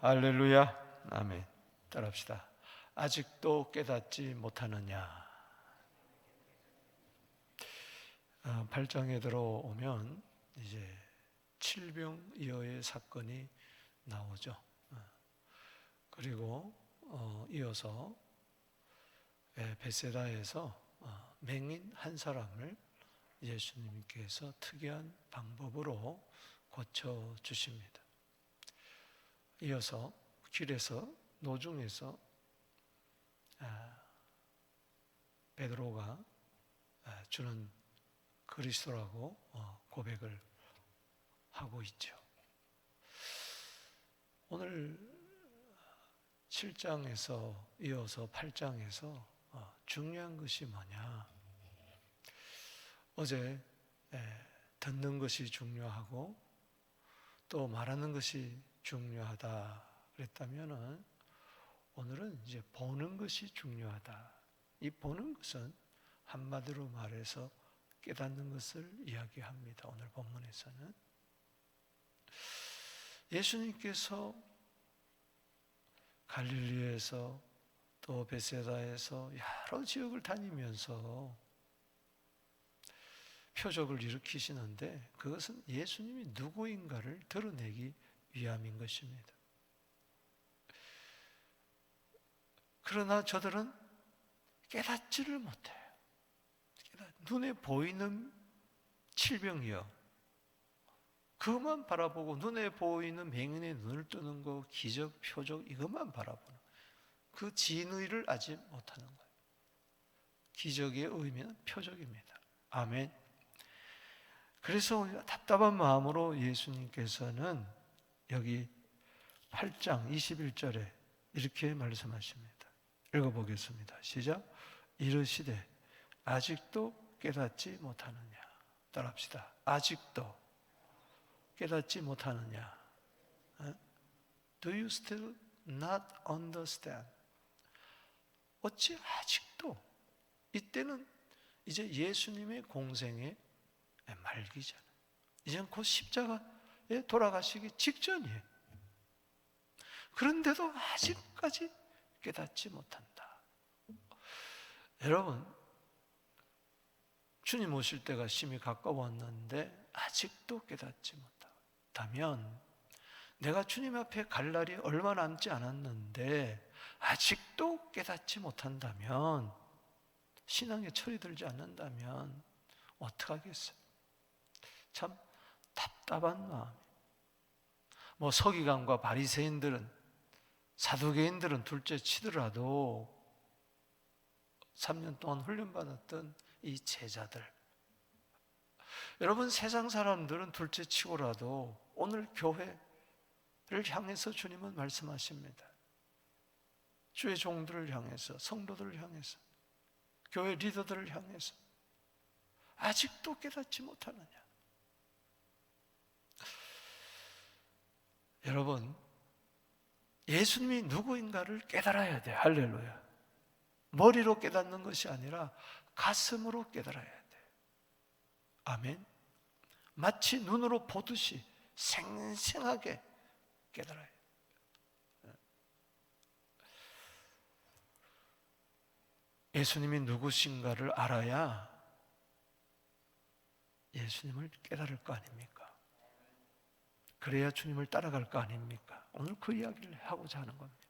할렐루야. 아멘. 따라합시다. 아직도 깨닫지 못하느냐. 8장에 들어오면 이제 칠병이어의 사건이 나오죠. 그리고 이어서 베세다에서 맹인 한 사람을 예수님께서 특이한 방법으로 고쳐주십니다. 이어서 길에서 노중에서 베드로가 주는 그리스도라고 고백을 하고 있죠. 오늘 7장에서 이어서 8장에서 중요한 것이 뭐냐? 어제 듣는 것이 중요하고 또 말하는 것이 중요하다 그랬다면은 오늘은 이제 보는 것이 중요하다. 이 보는 것은 한마디로 말해서 깨닫는 것을 이야기합니다. 오늘 본문에서는 예수님께서 갈릴리에서 또 베세다에서 여러 지역을 다니면서 표적을 일으키시는데 그것은 예수님이 누구인가를 드러내기 위함인 것입니다. 그러나 저들은 깨닫지를 못해요. 눈에 보이는 칠병이요, 그것만 바라보고 눈에 보이는 맹인의 눈을 뜨는 거, 기적, 표적 이것만 바라보는 그 진의를 알지 못하는 거예요. 기적의 의미는 표적입니다. 아멘. 그래서 답답한 마음으로 예수님께서는 여기 8장 21절에 이렇게 말씀하십니다. 읽어보겠습니다. 시작. 이르시되 아직도 깨닫지 못하느냐. 따라합시다. 아직도 깨닫지 못하느냐. Do you still not understand? 어찌 아직도, 이때는 이제 예수님의 공생의 말기잖아요. 이제는 곧 십자가에 돌아가시기 직전이에요. 그런데도 아직까지 깨닫지 못한다. 여러분, 주님 오실 때가 심히 가까웠는데 아직도 깨닫지 못한다면, 내가 주님 앞에 갈 날이 얼마 남지 않았는데 아직도 깨닫지 못한다면, 신앙에 철이 들지 않는다면 어떡하겠어요? 참 답답한 마음. 서기관과 바리새인들은, 사두개인들은 둘째 치더라도 3년 동안 훈련받았던 이 제자들, 여러분, 세상 사람들은 둘째 치고라도 오늘 교회를 향해서 주님은 말씀하십니다. 주의 종들을 향해서, 성도들을 향해서, 교회 리더들을 향해서 아직도 깨닫지 못하느냐. 여러분, 예수님이 누구인가를 깨달아야 돼. 할렐루야. 머리로 깨닫는 것이 아니라 가슴으로 깨달아야 돼. 아멘. 마치 눈으로 보듯이 생생하게 깨달아야 돼. 예수님이 누구신가를 알아야 예수님을 깨달을 거 아닙니까? 그래야 주님을 따라갈 거 아닙니까? 오늘 그 이야기를 하고자 하는 겁니다.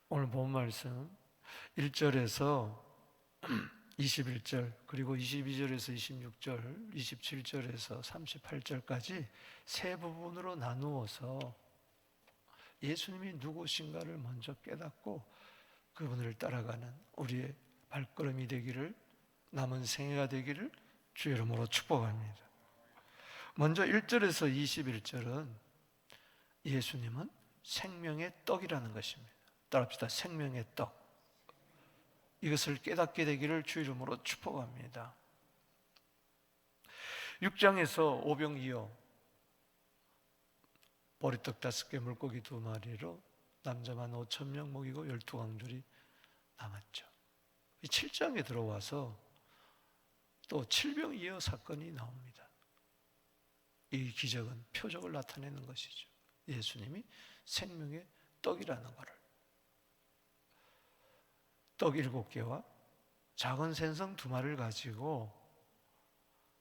오늘 본 말씀 1절에서 21절, 그리고 22절에서 26절, 27절에서 38절까지 세 부분으로 나누어서 예수님이 누구신가를 먼저 깨닫고 그분을 따라가는 우리의 발걸음이 되기를, 남은 생애가 되기를 주의 이름으로 축복합니다. 먼저 1절에서 21절은 예수님은 생명의 떡이라는 것입니다. 따라합시다. 생명의 떡. 이것을 깨닫게 되기를 주 이름으로 축복합니다. 6장에서 오병이어, 보리떡 5개, 물고기 2마리로 남자만 5,000명 먹이고 12광줄이 남았죠. 7장에 들어와서 또 칠병이어 사건이 나옵니다. 이 기적은 표적을 나타내는 것이죠. 예수님이 생명의 떡이라는 것을. 떡 7개와 작은 생선 2마리를 가지고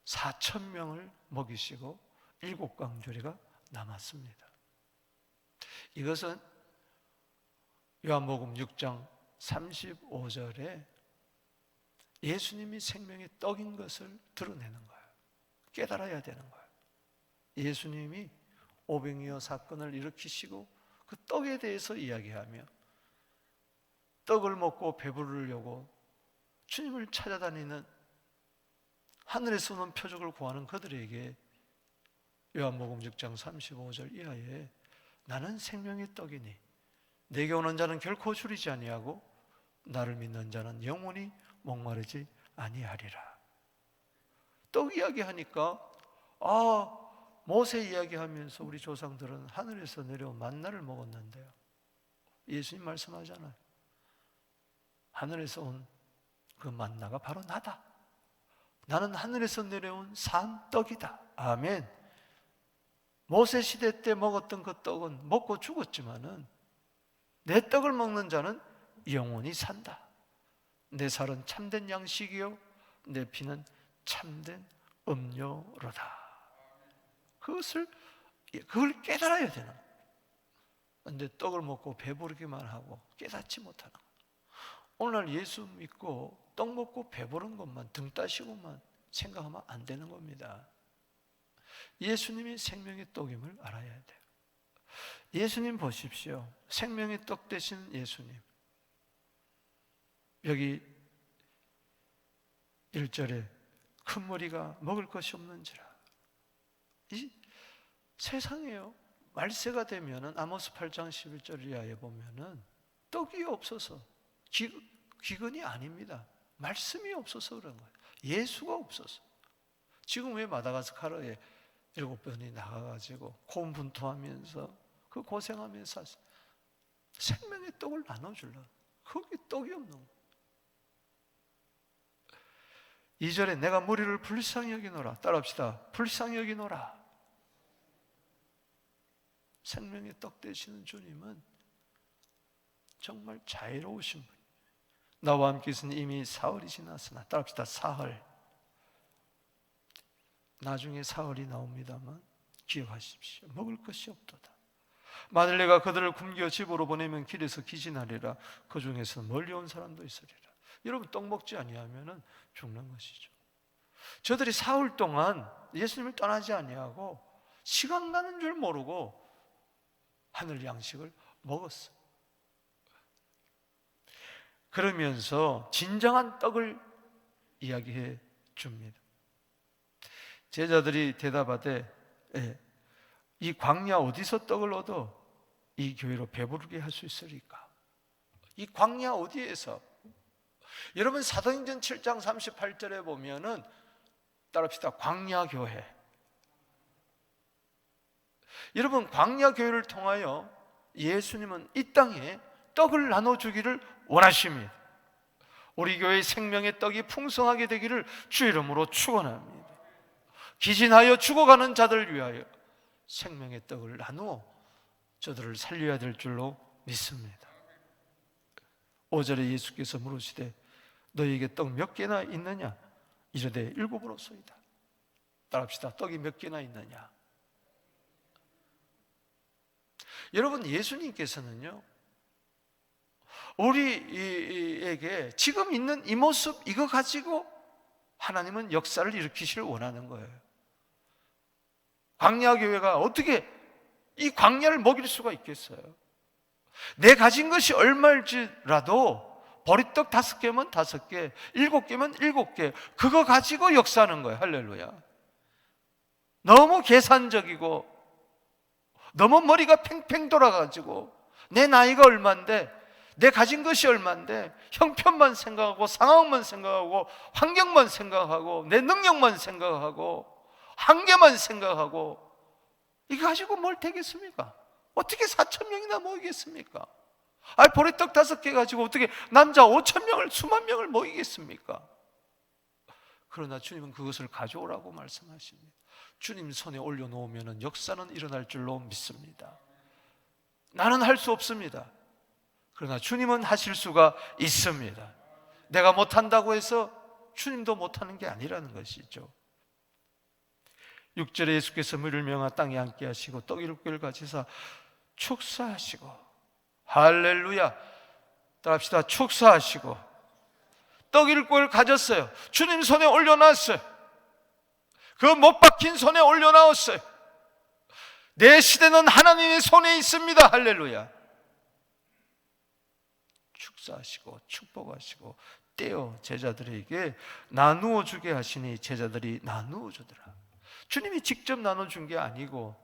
4,000명을 먹이시고 7광주리가 남았습니다. 이것은 요한복음 6장 35절에 예수님이 생명의 떡인 것을 드러내는 거예요. 깨달아야 되는 거예요. 예수님이 오병이어 사건을 일으키시고 그 떡에 대해서 이야기하며 떡을 먹고 배부르려고 주님을 찾아다니는 하늘에서 오는 표적을 구하는 그들에게 요한복음 6장 35절 이하에 나는 생명의 떡이니 내게 오는 자는 결코 줄이지 아니하고 나를 믿는 자는 영원히 목마르지 아니하리라. 떡 이야기하니까 모세 이야기하면서 우리 조상들은 하늘에서 내려온 만나를 먹었는데요, 예수님 말씀하잖아요. 하늘에서 온 그 만나가 바로 나다. 나는 하늘에서 내려온 산 떡이다. 아멘. 모세 시대 때 먹었던 그 떡은 먹고 죽었지만은 내 떡을 먹는 자는 영원히 산다. 내 살은 참된 양식이요 내 피는 참된 음료로다. 그걸 깨달아야 되는 거예요. 그런데 떡을 먹고 배부르기만 하고 깨닫지 못하는 거예요. 오늘 예수 믿고 떡 먹고 배부른 것만 등 따시고만 생각하면 안 되는 겁니다. 예수님이 생명의 떡임을 알아야 돼요. 예수님 보십시오. 생명의 떡 되신 예수님. 여기 1절에 큰 무리가 먹을 것이 없는지라. 이 세상에요, 말세가 되면은 아모스 8장 11절 이하에 보면은 떡이 없어서 기근이 아닙니다. 말씀이 없어서 그런 거예요. 예수가 없어서. 지금 왜 마다가스카르에 7번이 나가가지고 고군분투하면서 그 고생하면서 생명의 떡을 나눠주려. 거기 떡이 없는 거예요. 2절에 내가 무리를 불쌍히 여기노라. 따라합시다. 불쌍히 여기노라. 생명의 떡 되시는 주님은 정말 자애로우신 분. 나와 함께 있으니 이미 사흘이 지났으나, 따라합시다. 사흘. 나중에 사흘이 나옵니다만 기억하십시오. 먹을 것이 없도다. 만일 내가 그들을 굶겨 집으로 보내면 길에서 기진하리라. 그 중에서 멀리 온 사람도 있으리라. 여러분, 떡 먹지 아니하면 죽는 것이죠. 저들이 사흘 동안 예수님을 떠나지 아니하고 시간 가는 줄 모르고 하늘 양식을 먹었어요. 그러면서 진정한 떡을 이야기해 줍니다. 제자들이 대답하되 이 광야 어디서 떡을 얻어 이 교회로 배부르게 할 수 있으리까? 이 광야 어디에서? 여러분, 사도행전 7장 38절에 보면은, 따라합시다. 광야 교회. 여러분, 광야 교회를 통하여 예수님은 이 땅에 떡을 나눠주기를 원하십니다. 우리 교회의 생명의 떡이 풍성하게 되기를 주 이름으로 축원합니다. 기진하여 죽어가는 자들을 위하여 생명의 떡을 나누어 저들을 살려야 될 줄로 믿습니다. 5절에 예수께서 물으시되 너희에게 떡 몇 개나 있느냐? 이르되 7으로소이다. 따라합시다. 떡이 몇 개나 있느냐? 여러분, 예수님께서는요, 우리에게 지금 있는 이 모습, 이거 가지고 하나님은 역사를 일으키시를 원하는 거예요. 광야교회가 어떻게 이 광야를 먹일 수가 있겠어요? 내 가진 것이 얼마일지라도 보리떡 5개면 5개, 7개면 7개, 그거 가지고 역사하는 거예요. 할렐루야. 너무 계산적이고 너무 머리가 팽팽 돌아가지고 내 나이가 얼만데, 내 가진 것이 얼만데, 형편만 생각하고 상황만 생각하고 환경만 생각하고 내 능력만 생각하고 한계만 생각하고 이거 가지고 뭘 되겠습니까? 어떻게 4,000명이나 모이겠습니까? 보리떡 5개 가지고 어떻게 남자 5,000명을, 수만 명을 모이겠습니까? 그러나 주님은 그것을 가져오라고 말씀하십니다. 주님 손에 올려놓으면 역사는 일어날 줄로 믿습니다. 나는 할 수 없습니다. 그러나 주님은 하실 수가 있습니다. 내가 못한다고 해서 주님도 못하는 게 아니라는 것이죠. 6절에 예수께서 물을 명하 땅에 앉게 하시고 떡 7개를 가지사 축사하시고, 할렐루야, 따라합시다. 축사하시고 떡 7개를 가졌어요. 주님 손에 올려놨어요. 그 못 박힌 손에 올려놨어요. 내 시대는 하나님의 손에 있습니다. 할렐루야. 축사하시고 축복하시고 떼어 제자들에게 나누어 주게 하시니 제자들이 나누어 주더라. 주님이 직접 나눠준 게 아니고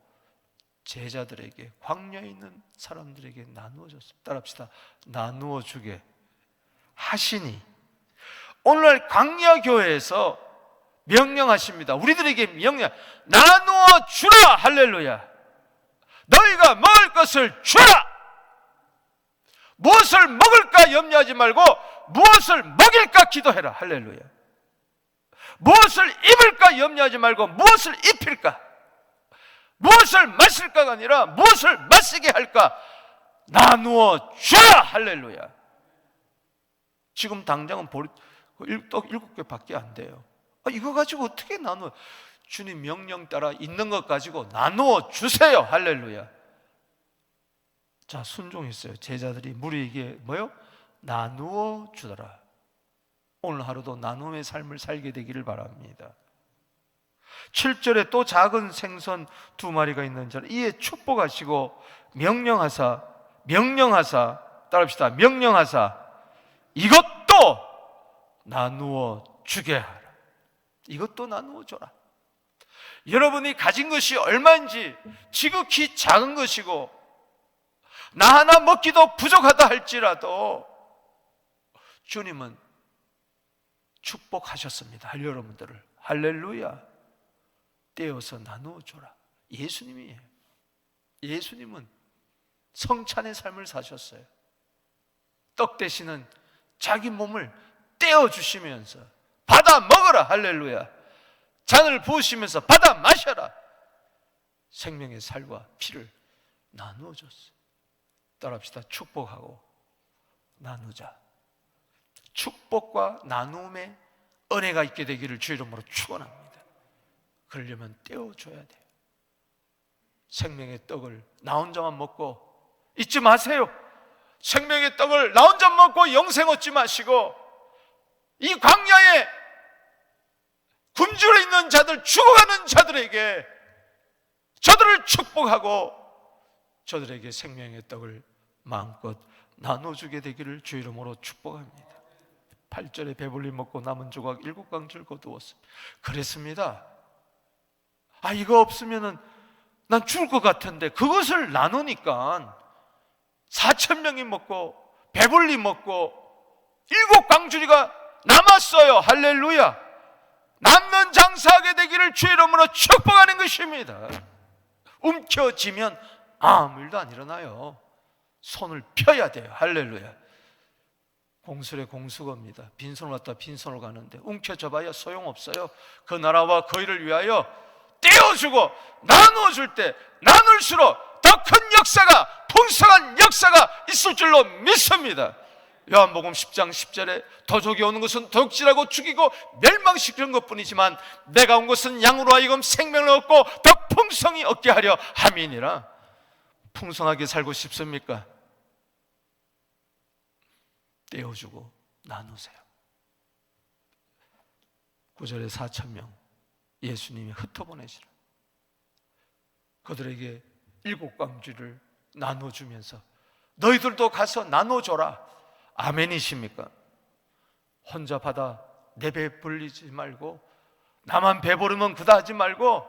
제자들에게, 광야에 있는 사람들에게 나누어 줬습니다. 따라합시다. 나누어 주게 하시니. 오늘날 광야 교회에서 명령하십니다. 우리들에게 명령, 나누어 주라. 할렐루야. 너희가 먹을 것을 주라. 무엇을 먹을까 염려하지 말고 무엇을 먹일까 기도해라. 할렐루야. 무엇을 입을까 염려하지 말고 무엇을 입힐까, 무엇을 마실까가 아니라 무엇을 마시게 할까 나누어 주라. 할렐루야. 지금 당장은 떡 7개 밖에 안 돼요. 이거 가지고 어떻게 나누어? 주님 명령 따라 있는 것 가지고 나누어 주세요. 할렐루야. 자, 순종했어요. 제자들이 무리에게 뭐요? 나누어 주더라. 오늘 하루도 나눔의 삶을 살게 되기를 바랍니다. 7절에 또 작은 생선 2마리가 있는 자를 이에 축복하시고 명령하사 따라합시다. 명령하사 이것도 나누어 주게 하라. 이것도 나누어 줘라. 여러분이 가진 것이 얼마인지 지극히 작은 것이고 나 하나 먹기도 부족하다 할지라도 주님은 축복하셨습니다. 여러분들을. 할렐루야. 떼어서 나누어 줘라. 예수님이에요. 예수님은 성찬의 삶을 사셨어요. 떡 대신은 자기 몸을 떼어 주시면서 받아 먹어라. 할렐루야. 잔을 부으시면서 받아 마셔라. 생명의 살과 피를 나누어 줬어요. 따라합시다. 축복하고 나누자. 축복과 나눔의 은혜가 있게 되기를 주 이름으로 축원합니다. 그러려면 떼어줘야 돼요. 생명의 떡을 나 혼자만 먹고 잊지 마세요. 생명의 떡을 나 혼자 먹고 영생 얻지 마시고 이 광야에 굶주려 있는 자들, 죽어가는 자들에게 저들을 축복하고 저들에게 생명의 떡을 마음껏 나눠주게 되기를 주 이름으로 축복합니다. 8절에 배불리 먹고 남은 조각 7강줄 거두었습니다. 그랬습니다. 이거 없으면은 난 죽을 것 같은데 그것을 나누니까 4,000명이 먹고 배불리 먹고 7강줄이가 남았어요. 할렐루야. 남는 장사하게 되기를 주 이름으로 축복하는 것입니다. 움켜쥐면 아무 일도 안 일어나요. 손을 펴야 돼요. 할렐루야. 공술의 공수거입니다. 빈손을 갖다 빈손을 가는데 움켜쥐어봐야 소용없어요. 그 나라와 그 일을 위하여 떼어주고 나누어줄 때 나눌수록 더 큰 역사가, 풍성한 역사가 있을 줄로 믿습니다. 요한복음 10장 10절에 도적이 오는 것은 도둑질하고 죽이고 멸망시키는 것뿐이지만 내가 온 것은 양으로 하여금 생명을 얻고 더 풍성히 얻게 하려 함이니라. 풍성하게 살고 싶습니까? 떼어주고 나누세요. 9절에 4,000명 예수님이 흩어보내시라. 그들에게 7광주를 나눠주면서 너희들도 가서 나눠줘라. 아멘이십니까? 혼자 받아 내 배 불리지 말고 나만 배부르면 그다 하지 말고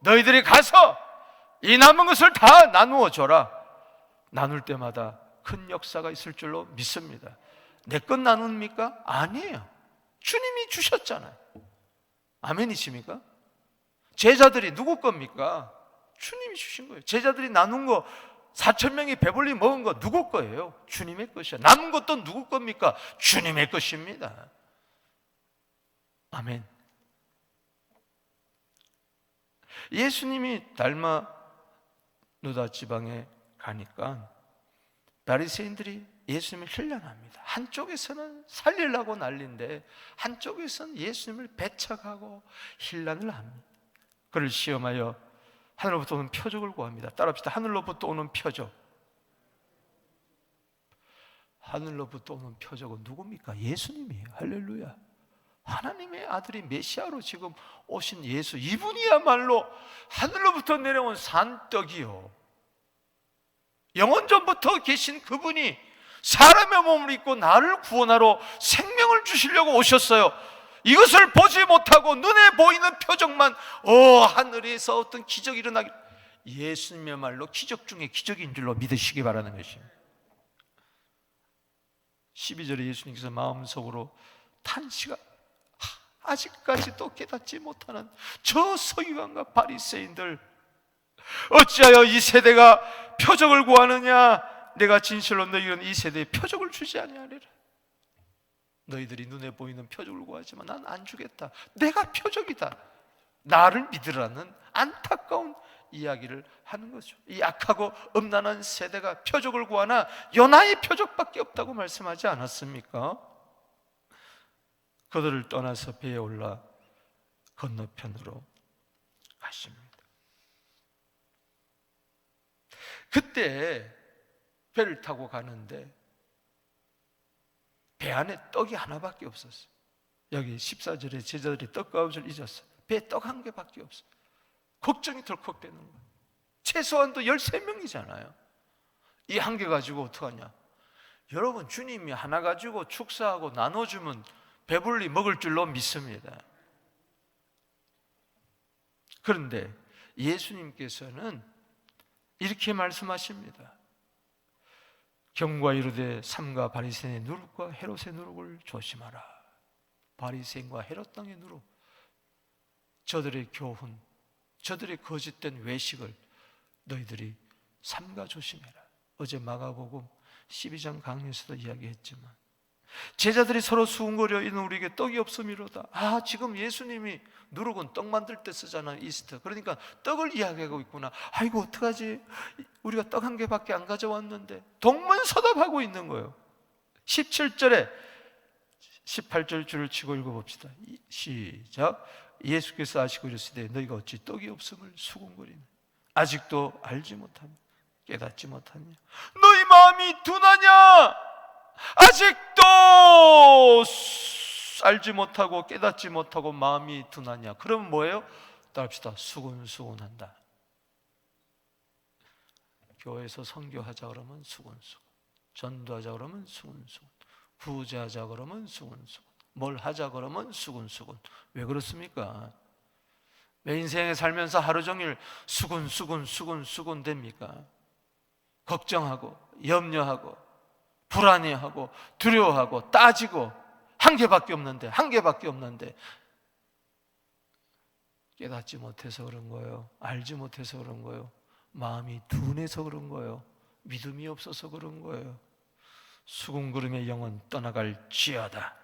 너희들이 가서 이 남은 것을 다 나누어 줘라. 나눌 때마다 큰 역사가 있을 줄로 믿습니다. 내 것 나눕니까? 아니에요. 주님이 주셨잖아요. 아멘이십니까? 제자들이 누구 겁니까? 주님이 주신 거예요. 제자들이 나눈 거 4,000명이 배불리 먹은 거 누구 거예요? 주님의 것이야. 남은 것도 누구 겁니까? 주님의 것입니다. 아멘. 예수님이 달마누다 지방에 가니까 바리새인들이 예수님을 힐난합니다. 한쪽에서는 살리려고 난리인데 한쪽에서는 예수님을 배척하고 힐난을 합니다. 그를 시험하여 하늘로부터 오는 표적을 구합니다. 따라합시다. 하늘로부터 오는 표적. 하늘로부터 오는 표적은 누굽니까? 예수님이에요. 할렐루야. 하나님의 아들이 메시아로 지금 오신 예수, 이분이야말로 하늘로부터 내려온 산떡이요, 영원전부터 계신 그분이 사람의 몸을 입고 나를 구원하러 생명을 주시려고 오셨어요. 이것을 보지 못하고 눈에 보이는 표적만 하늘에서 어떤 기적이 일어나기, 예수님이야말로 기적 중에 기적인 줄로 믿으시기 바라는 것입니다. 12절에 예수님께서 마음속으로 탄식하, 아직까지도 깨닫지 못하는 저 서기관과 바리새인들, 어찌하여 이 세대가 표적을 구하느냐? 내가 진실로 너희는 이 세대에 표적을 주지 아니하리라. 너희들이 눈에 보이는 표적을 구하지만 난 안 주겠다. 내가 표적이다. 나를 믿으라는 안타까운 이야기를 하는 거죠. 이 악하고 음란한 세대가 표적을 구하나 요나의 표적밖에 없다고 말씀하지 않았습니까? 그들을 떠나서 배에 올라 건너편으로 가십니다. 그때 배를 타고 가는데 배 안에 떡이 하나밖에 없었어요. 여기 14절에 제자들이 떡가웃을 잊었어요. 배에 떡 한 개밖에 없어요. 걱정이 덜컥 되는 거예요. 최소한도 13명이잖아요. 이 한 개 가지고 어떡하냐? 여러분, 주님이 하나 가지고 축사하고 나눠주면 배불리 먹을 줄로 믿습니다. 그런데 예수님께서는 이렇게 말씀하십니다. 경고하 이르되 삼가 바리새인의 누룩과 헤롯의 누룩을 조심하라. 바리새인과 헤롯 당의 누룩, 저들의 교훈, 저들의 거짓된 외식을 너희들이 삼가 조심해라. 어제 마가복음 12장 강의에서도 이야기했지만 제자들이 서로 수군거려 이는 우리에게 떡이 없음이로다. 지금 예수님이 누룩은 떡 만들 때 쓰잖아요. 이스트. 그러니까 떡을 이야기하고 있구나. 아이고 어떡하지? 우리가 떡 한 개밖에 안 가져왔는데. 동문서답하고 있는 거예요. 17절에 18절 줄을 치고 읽어봅시다. 시작. 예수께서 아시고 이르시되 너희가 어찌 떡이 없음을 수군거리냐? 아직도 알지 못하냐? 깨닫지 못하냐? 너희 마음이 둔하냐? 아직도 알지 못하고 깨닫지 못하고 마음이 둔하냐? 그럼 뭐예요? 따라합시다. 수군수군한다. 교회에서 선교하자 그러면 수군수군, 전도하자 그러면 수군수군, 구제하자 그러면 수군수군, 뭘 하자 그러면 수군수군. 왜 그렇습니까? 내 인생에 살면서 하루 종일 수군 됩니까? 걱정하고 염려하고 불안해하고 두려워하고 따지고 한 개밖에 없는데 깨닫지 못해서 그런 거예요. 알지 못해서 그런 거예요. 마음이 둔해서 그런 거예요. 믿음이 없어서 그런 거예요. 수군그름의 영은 떠나갈지어다.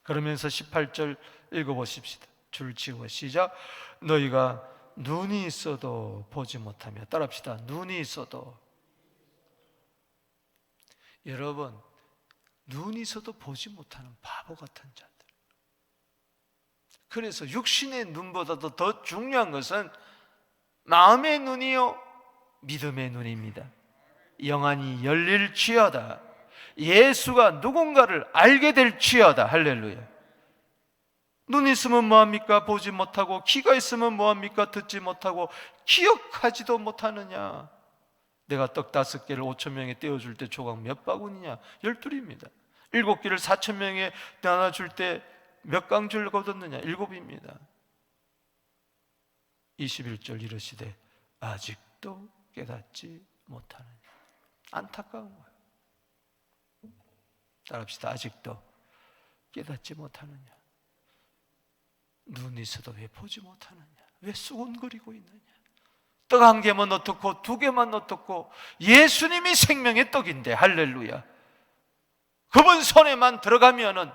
그러면서 18절 읽어보십시다. 줄 치고 시작. 너희가 눈이 있어도 보지 못하며, 따라합시다. 눈이 있어도. 여러분, 눈이 있어도 보지 못하는 바보 같은 자들. 그래서 육신의 눈보다도 더 중요한 것은 마음의 눈이요 믿음의 눈입니다. 영안이 열릴지어다. 예수가 누군가를 알게 될지어다. 할렐루야. 눈이 있으면 뭐합니까? 보지 못하고, 귀가 있으면 뭐합니까? 듣지 못하고, 기억하지도 못하느냐? 내가 떡 5개를 5,000명에 떼어줄 때 조각 몇 바구니냐? 12입니다. 7개를 4,000명에 나눠줄 때 몇 강줄 거뒀느냐? 7입니다. 21절 이르시되 아직도 깨닫지 못하느냐? 안타까운 거예요. 따라합시다. 아직도 깨닫지 못하느냐? 눈이 있어도 왜 보지 못하느냐? 왜 수군거리고 있느냐? 떡 1개만 어떻고 2개만 어떻고, 예수님이 생명의 떡인데. 할렐루야. 그분 손에만 들어가면은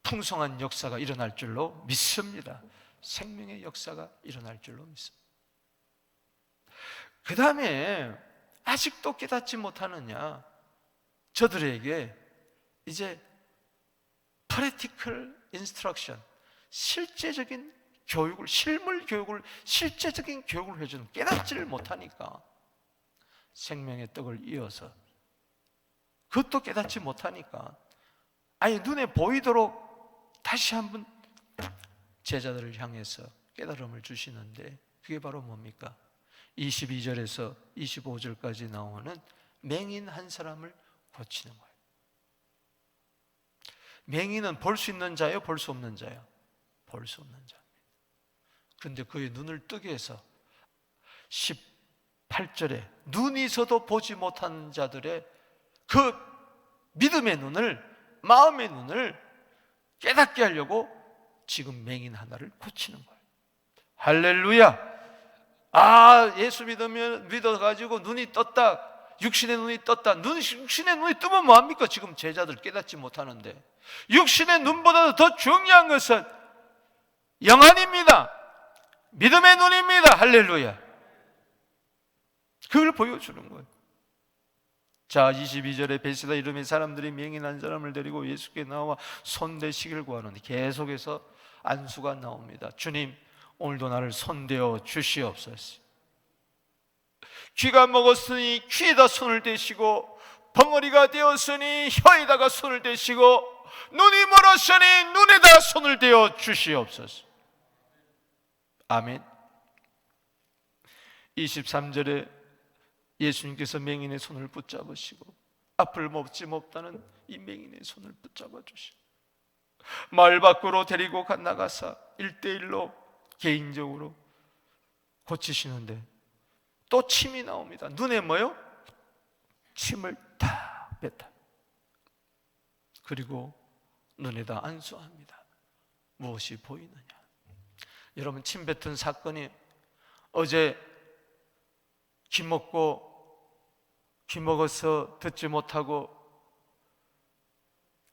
풍성한 역사가 일어날 줄로 믿습니다. 생명의 역사가 일어날 줄로 믿습니다. 그 다음에 아직도 깨닫지 못하느냐? 저들에게 이제 practical instruction, 실제적인 교육을, 실물 교육을, 실제적인 교육을 해주는, 깨닫지를 못하니까 생명의 떡을 이어서 그것도 깨닫지 못하니까 아예 눈에 보이도록 다시 한번 제자들을 향해서 깨달음을 주시는데, 그게 바로 뭡니까? 22절에서 25절까지 나오는 맹인 한 사람을 고치는 거예요. 맹인은 볼 수 있는 자예요, 볼 수 없는 자예요? 볼 수 없는 자입니다. 그런데 그의 눈을 뜨게 해서 18절에 눈이 있어도 보지 못하는 자들의 그 믿음의 눈을, 마음의 눈을 깨닫게 하려고 지금 맹인 하나를 고치는 거예요. 할렐루야! 예수 믿어가지고 눈이 떴다, 육신의 눈이 떴다. 육신의 눈이 뜨면 뭐합니까? 지금 제자들 깨닫지 못하는데, 육신의 눈보다도 더 중요한 것은 영안입니다. 믿음의 눈입니다. 할렐루야! 그걸 보여주는 거예요. 자, 22절에 베세다 이름의 사람들이 맹인 한 사람을 데리고 예수께 나와 손대시길 구하는데 계속해서 안수가 나옵니다. 주님, 오늘도 나를 손대어 주시옵소서. 귀가 먹었으니 귀에다 손을 대시고, 벙어리가 되었으니 혀에다가 손을 대시고, 눈이 멀었으니 눈에다 손을 대어 주시옵소서. 아멘. 23절에 예수님께서 맹인의 손을 붙잡으시고 앞을 먹지 못하는 이 맹인의 손을 붙잡아 주시고 마을 밖으로 데리고 나가서 1대1로 개인적으로 고치시는데 또 침이 나옵니다. 눈에 뭐요? 침을 탁 뱉다. 그리고 눈에다 안수합니다. 무엇이 보이느냐? 여러분, 침 뱉은 사건이 어제 귀 먹어서 듣지 못하고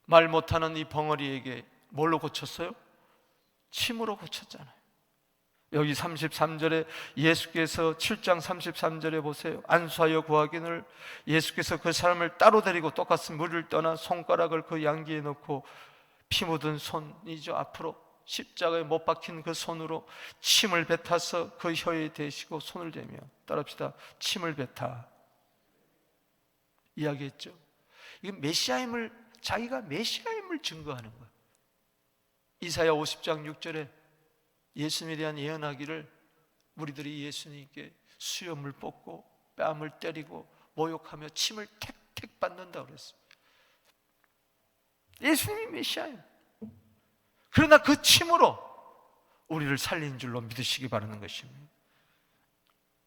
말 못하는 이 벙어리에게 뭘로 고쳤어요? 침으로 고쳤잖아요. 여기 33절에 예수께서 7장 33절에 보세요. 안수하여 구하기를 예수께서 그 사람을 따로 데리고 똑같은 물을 떠나 손가락을 그 양기에 넣고 피 묻은 손이죠, 앞으로 십자가에 못 박힌 그 손으로 침을 뱉어서 그 혀에 대시고 손을 대며, 따라합시다. 침을 뱉어 이야기했죠. 이건 메시아임을, 자기가 메시아임을 증거하는 거예요. 이사야 50장 6절에 예수님에 대한 예언하기를 우리들이 예수님께 수염을 뽑고 뺨을 때리고 모욕하며 침을 택택 받는다고 그랬어요. 예수님이 메시아예요. 그러나 그 침으로 우리를 살린 줄로 믿으시기 바라는 것입니다.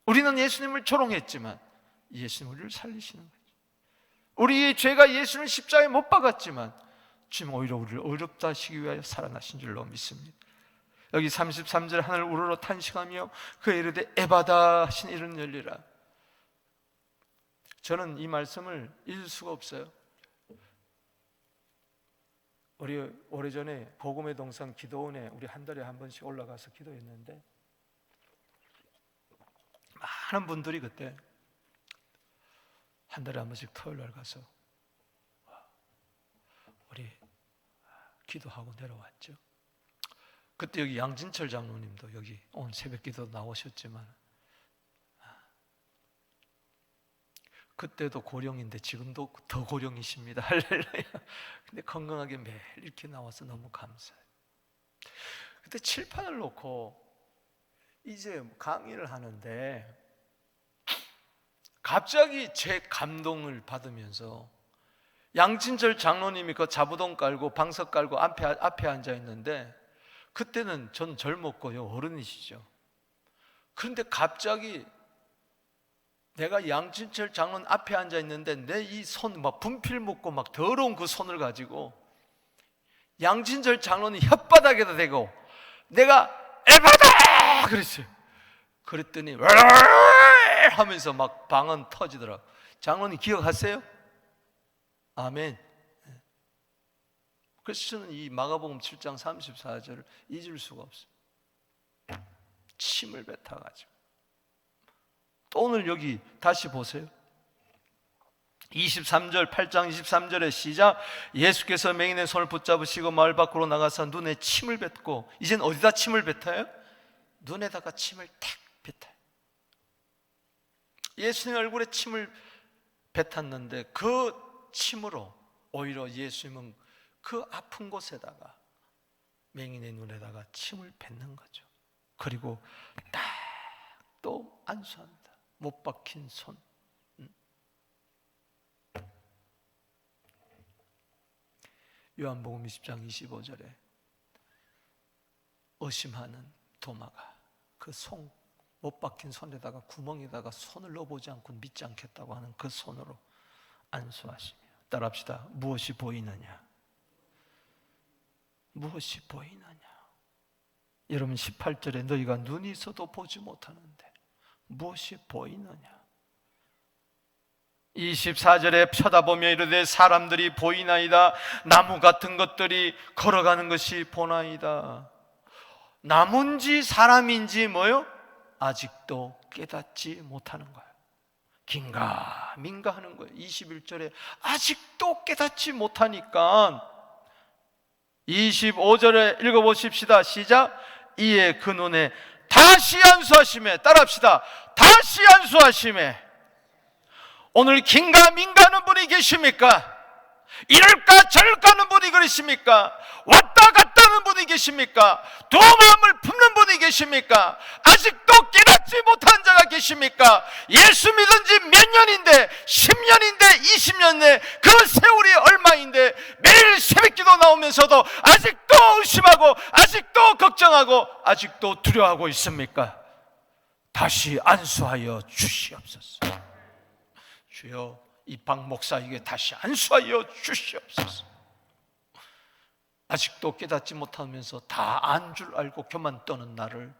우리는 예수님을 조롱했지만 예수님 우리를 살리시는 거죠. 우리의 죄가 예수님을 십자가에 못 박았지만 주님 오히려 우리를 어렵다 하시기 위하여 살아나신 줄로 믿습니다. 여기 33절 하늘 우러러 탄식하며 그 이르되 에바다 하신 이름 열리라. 저는 이 말씀을 잊을 수가 없어요. 우리 오래전에 복음의 동산 기도원에 우리 한 달에 한 번씩 올라가서 기도했는데 많은 분들이 그때 한 달에 한 번씩 토요일 날 가서 우리 기도하고 내려왔죠. 그때 여기 양진철 장로님도 여기 오늘 새벽 기도 나오셨지만 그때도 고령인데 지금도 더 고령이십니다. 할렐루야. 근데 건강하게 매일 이렇게 나와서 너무 감사해요. 그때 칠판을 놓고 이제 강의를 하는데 갑자기 제 감동을 받으면서 양진철 장로님이 그 자부동 깔고 방석 깔고 앞에 앉아 있는데, 그때는 전 젊었고요, 어른이시죠. 그런데 갑자기 내가 양진철 장로님 앞에 앉아 있는데 내 이 손 막 분필 묻고 막 더러운 그 손을 가지고 양진철 장로님 혓바닥에다 대고 내가 에바다 그랬어요. 그랬더니 하면서 막 방언 터지더라고. 장로님 기억하세요? 아멘. 그래서 저는 이 마가복음 7장 34절을 잊을 수가 없어요. 침을 뱉어가지고. 또 오늘 여기 다시 보세요. 23절, 8장 23절에 시작. 예수께서 맹인의 손을 붙잡으시고 마을 밖으로 나가서 눈에 침을 뱉고, 이젠 어디다 침을 뱉어요? 눈에다가 침을 탁 뱉어요. 예수님 얼굴에 침을 뱉었는데 그 침으로 오히려 예수님은 그 아픈 곳에다가 맹인의 눈에다가 침을 뱉는 거죠. 그리고 딱 또 안수합니다. 못 박힌 손. 요한복음 20장 25절에 의심하는 도마가 그 손, 못 박힌 손에다가 구멍에다가 손을 넣어보지 않고 믿지 않겠다고 하는 그 손으로 안수하시며, 따라합시다. 무엇이 보이느냐? 무엇이 보이느냐? 여러분 18절에 너희가 눈이 있어도 보지 못하는데 무엇이 보이느냐? 24절에 쳐다보며 이르되 사람들이 보이나이다. 나무 같은 것들이 걸어가는 것이 보나이다. 나무인지 사람인지 뭐요? 아직도 깨닫지 못하는 거예요. 긴가민가 하는 거예요. 21절에 아직도 깨닫지 못하니까 25절에 읽어보십시다. 시작. 이에 그 눈에 다시 안수하시매, 따라합시다. 다시 안수하시매. 오늘 긴가민가 하는 분이 계십니까? 이럴까 저럴까 하는 분이 그러십니까? 왔다 갔다 하는 분이 계십니까? 두 마음을 품는 분이 계십니까? 아직도 깨닫지 못한 자가 계십니까? 예수 믿은 지 몇 년인데, 10년인데, 20년인데, 그 세월이 얼마인데 매일 새벽기도 나오면서도 아직도 의심하고 아직도 걱정하고 아직도 두려워하고 있습니까? 다시 안수하여 주시옵소서. 주여, 이 박 목사에게 다시 안수하여 주시옵소서. 아직도 깨닫지 못하면서 다 안 줄 알고 교만 떠는 나를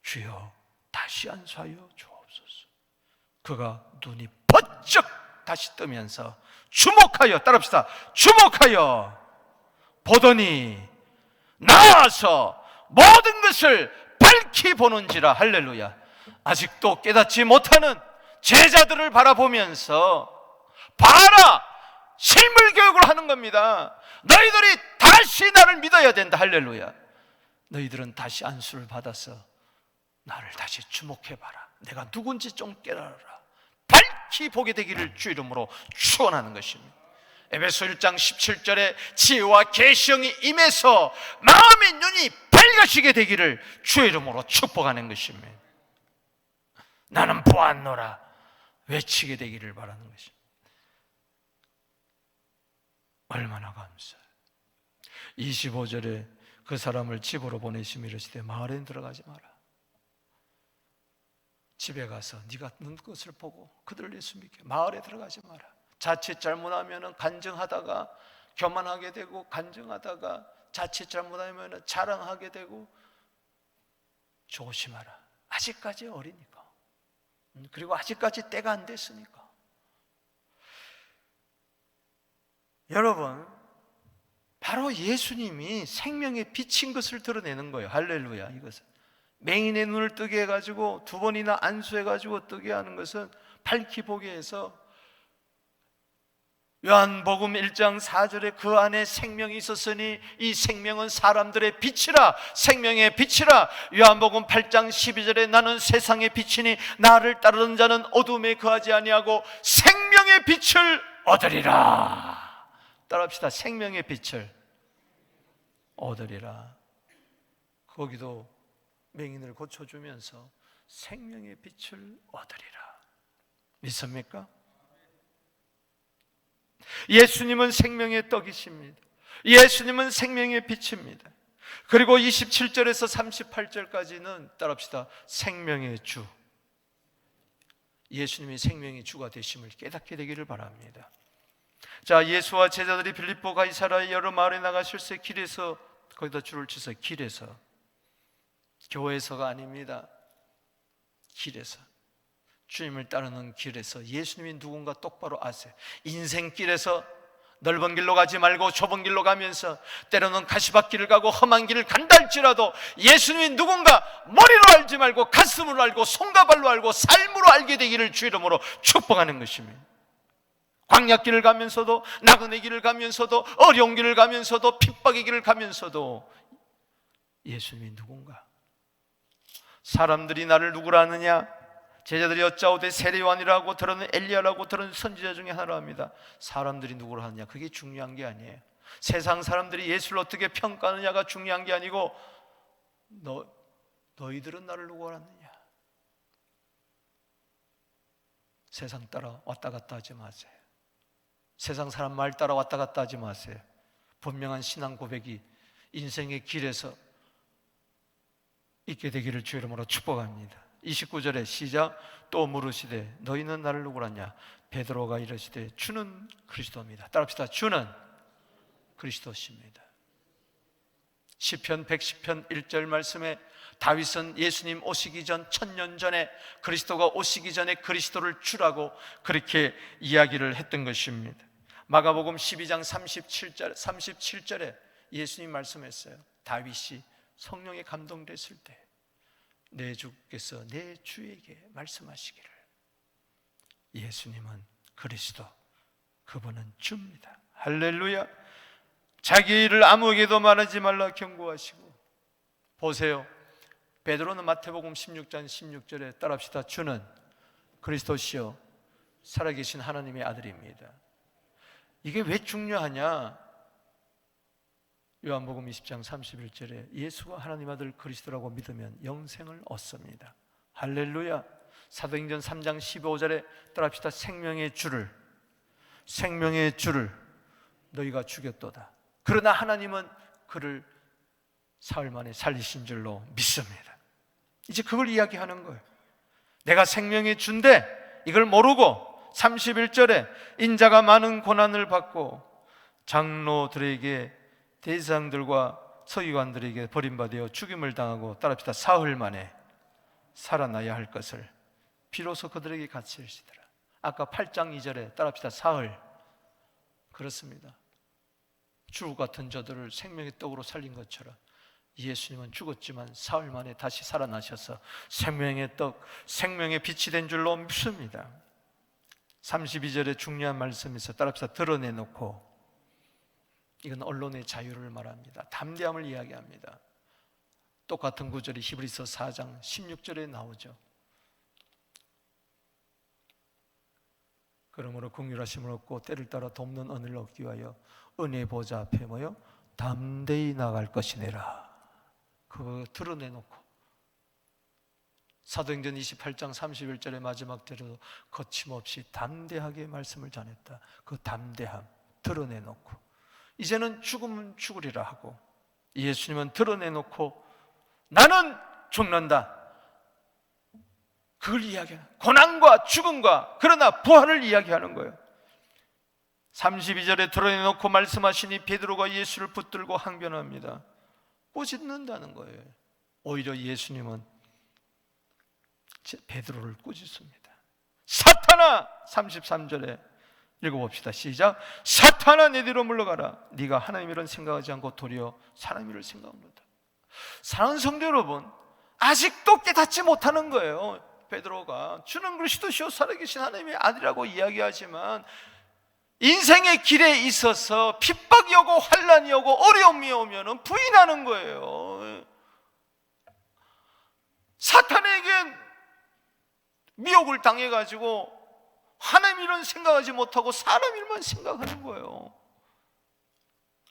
주여 다시 안수하여 주옵소서. 그가 눈이 번쩍 다시 뜨면서 주목하여, 따라합시다. 주목하여 보더니 나와서 모든 것을 밝히 보는지라. 할렐루야. 아직도 깨닫지 못하는 제자들을 바라보면서 봐라, 실물 교육을 하는 겁니다. 너희들이 다시 나를 믿어야 된다. 할렐루야. 너희들은 다시 안수를 받아서 나를 다시 주목해봐라. 내가 누군지 좀 깨달아라. 밝히 보게 되기를 주 이름으로 축원하는 것입니다. 에베소 1장 17절에 지혜와 계시형이 임해서 마음의 눈이 밝아지게 되기를 주 이름으로 축복하는 것입니다. 나는 보았노라 외치게 되기를 바라는 것입니다. 얼마나 감사해요. 25절에 그 사람을 집으로 보내시며 이르시되 마을에 들어가지 마라. 집에 가서 네가 눈것을 보고 그들을 예수 믿게. 마을에 들어가지 마라. 자칫 잘못하면 간증하다가 교만하게 되고, 간증하다가 자칫 잘못하면 자랑하게 되고, 조심하라. 아직까지 어리니까. 그리고 아직까지 때가 안 됐으니까. 여러분, 바로 예수님이 생명의 빛인 것을 드러내는 거예요. 할렐루야. 이것은 맹인의 눈을 뜨게 해가지고 두 번이나 안수해가지고 뜨게 하는 것은 밝히 보게 해서, 요한복음 1장 4절에 그 안에 생명이 있었으니 이 생명은 사람들의 빛이라. 생명의 빛이라. 요한복음 8장 12절에 나는 세상의 빛이니 나를 따르는 자는 어둠에 거하지 아니하고 생명의 빛을 얻으리라. 따라합시다. 생명의 빛을 얻으리라. 거기도 맹인을 고쳐주면서 생명의 빛을 얻으리라. 믿습니까? 예수님은 생명의 떡이십니다. 예수님은 생명의 빛입니다. 그리고 27절에서 38절까지는 따라합시다. 생명의 주, 예수님이 생명의 주가 되심을 깨닫게 되기를 바랍니다. 자, 예수와 제자들이 빌립보 가이사라의 여러 마을에 나가실새 길에서, 거기다 줄을 치서 길에서, 교회에서가 아닙니다. 길에서, 주님을 따르는 길에서 예수님이 누군가 똑바로 아세요. 인생길에서 넓은 길로 가지 말고 좁은 길로 가면서 때로는 가시밭길을 가고 험한 길을 간다 할지라도 예수님이 누군가 머리로 알지 말고 가슴으로 알고 손과 발로 알고 삶으로 알게 되기를 주 이름으로 축복하는 것입니다. 광야길을 가면서도, 나그네 길을 가면서도, 어려운 길을 가면서도, 핍박의 길을 가면서도 예수님이 누군가? 사람들이 나를 누구라 하느냐? 제자들이 여짜오되 세례요한이라고 들은 엘리야라고 들은 선지자 중에 하나라 합니다. 사람들이 누구라 하느냐, 그게 중요한 게 아니에요. 세상 사람들이 예수를 어떻게 평가하느냐가 중요한 게 아니고 너희들은 나를 누구라 하느냐? 세상 따라 왔다 갔다 하지 마세요. 세상 사람 말 따라 왔다 갔다 하지 마세요. 분명한 신앙 고백이 인생의 길에서 있게 되기를 주의 이름으로 축복합니다. 29절에 시작. 또 물으시되 너희는 나를 누구라 하냐? 베드로가 이르시되 주는 그리스도입니다. 따라합시다. 주는 그리스도십니다. 시편 110편 1절 말씀에 다윗은 예수님 오시기 전 1000년 전에, 그리스도가 오시기 전에 그리스도를 주라고 그렇게 이야기를 했던 것입니다. 마가복음 12장 37절에 예수님 말씀했어요. 다윗이 성령에 감동됐을 때 내 주께서 내 주에게 말씀하시기를, 예수님은 그리스도, 그분은 주입니다. 할렐루야. 자기 일을 아무에게도 말하지 말라 경고하시고. 보세요, 베드로는 마태복음 16장 16절에 따라합시다. 주는 그리스도시요 살아계신 하나님의 아들입니다. 이게 왜 중요하냐? 요한복음 20장 31절에 예수가 하나님 아들 그리스도라고 믿으면 영생을 얻습니다. 할렐루야. 사도행전 3장 15절에 따라합시다. 생명의 주를 너희가 죽였도다. 그러나 하나님은 그를 사흘 만에 살리신 줄로 믿습니다. 이제 그걸 이야기하는 거예요. 내가 생명의 주인데 이걸 모르고 31절에 인자가 많은 고난을 받고 장로들에게, 대제사장들과 서기관들에게 버림받아 죽임을 당하고 따라합시다. 사흘 만에 살아나야 할 것을 비로소 그들에게 가르치시더라. 아까 8장 2절에 따라합시다. 사흘. 그렇습니다. 주 같은 저들을 생명의 떡으로 살린 것처럼 예수님은 죽었지만 사흘 만에 다시 살아나셔서 생명의 떡, 생명의 빛이 된 줄로 믿습니다. 32절에 중요한 말씀이 있어. 따라합시다. 드러내놓고. 이건 언론의 자유를 말합니다. 담대함을 이야기합니다. 똑같은 구절이 히브리서 4장 16절에 나오죠. 그러므로 긍휼하심을 얻고 때를 따라 돕는 은혜를 얻기 위하여 은혜 보좌 앞에 모여 담대히 나갈 것이니라. 그거 드러내놓고. 사도행전 28장 31절의 마지막 절에도 거침없이 담대하게 말씀을 전했다. 그 담대함 드러내놓고, 이제는 죽으면 죽으리라 하고, 예수님은 드러내놓고 나는 죽는다. 그걸 이야기하는, 고난과 죽음과 그러나 부활을 이야기하는 거예요. 32절에 드러내놓고 말씀하시니 베드로가 예수를 붙들고 항변합니다. 꾸짖는다는 거예요. 오히려 예수님은 베드로를 꾸짖습니다. 사탄아! 33절에 읽어봅시다. 시작. 사탄아, 내 뒤로 물러가라. 네가 하나님 일은 생각하지 않고 도리어 사람 일을 생각합니다. 사랑하는 성도 여러분, 아직도 깨닫지 못하는 거예요. 베드로가 주는 그리스도시요 살아계신 하나님의 아들이라고 이야기하지만 인생의 길에 있어서 핍박이 오고 환난이 오고 어려움이 오면 부인하는 거예요. 사탄에게 미혹을 당해가지고 하나님 일은 생각하지 못하고 사람 일만 생각하는 거예요.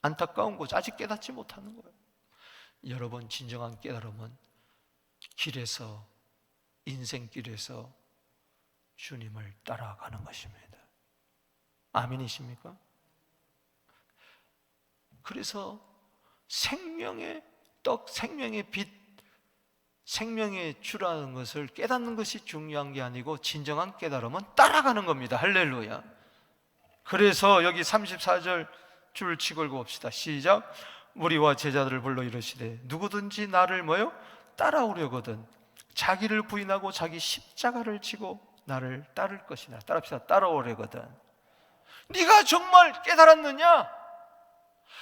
안타까운 거죠. 아직 깨닫지 못하는 거예요. 여러분, 진정한 깨달음은 길에서, 인생길에서 주님을 따라가는 것입니다. 아멘이십니까? 그래서 생명의 떡, 생명의 빛, 생명의 주라는 것을 깨닫는 것이 중요한 게 아니고 진정한 깨달음은 따라가는 겁니다. 할렐루야. 그래서 여기 34절 줄 치고 읽어봅시다. 시작. 무리와 제자들을 불러 이르시되 누구든지 나를 뭐요? 따라오려거든 자기를 부인하고 자기 십자가를 지고 나를 따를 것이나. 따라합시다. 따라오려거든. 네가 정말 깨달았느냐?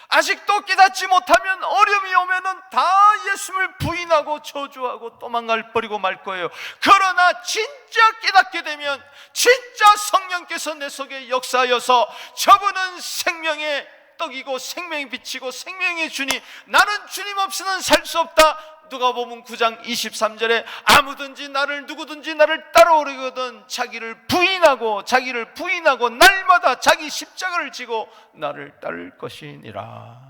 아직도 깨닫지 못하면 어려움이 오면은 다 예수님을 부인하고 저주하고 도망갈 버리고 말 거예요. 그러나 진짜 깨닫게 되면, 진짜 성령 성령께서 내 속에 역사하여서 저분은 생명의 떡이고 생명이 빛이고 생명의 주니 나는 주님 없이는 살 수 없다. 누가복음 9장 23절에 아무든지 누구든지 나를 따라오려거든 자기를 부인하고 날마다 자기 십자가를 지고 나를 따를 것이니라.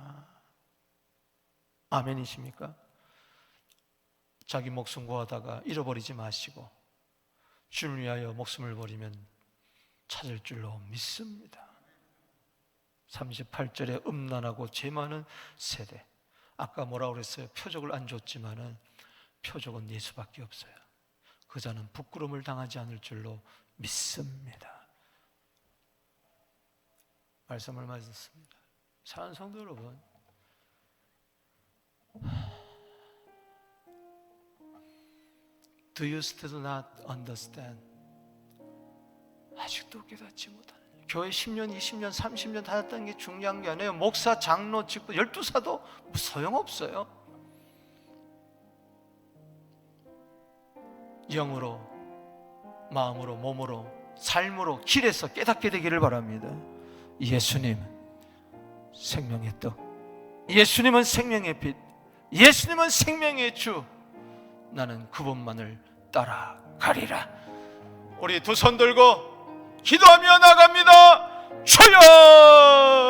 아멘이십니까? 자기 목숨 구하다가 잃어버리지 마시고 주를 위하여 목숨을 버리면 찾을 줄로 믿습니다. 38절에 음란하고 죄 많은 세대. 아까 뭐라고 그랬어요? 표적을 안 줬지만은 표적은 예수밖에 없어요. 그 자는 부끄러움을 당하지 않을 줄로 믿습니다. 말씀을 맞았습니다. 사랑하는 성도 여러분, Do you still not understand? 아직도 깨닫지 못하는 교회 10년, 20년, 30년 다녔다는 게 중요한 게 아니에요. 목사, 장로, 직분, 12사도 소용없어요. 영으로, 마음으로, 몸으로, 삶으로, 길에서 깨닫게 되기를 바랍니다. 예수님, 생명의 떡, 예수님은 생명의 빛, 예수님은 생명의 주, 나는 그분만을 따라가리라. 우리 두 손 들고 기도하며 나갑니다. 주여!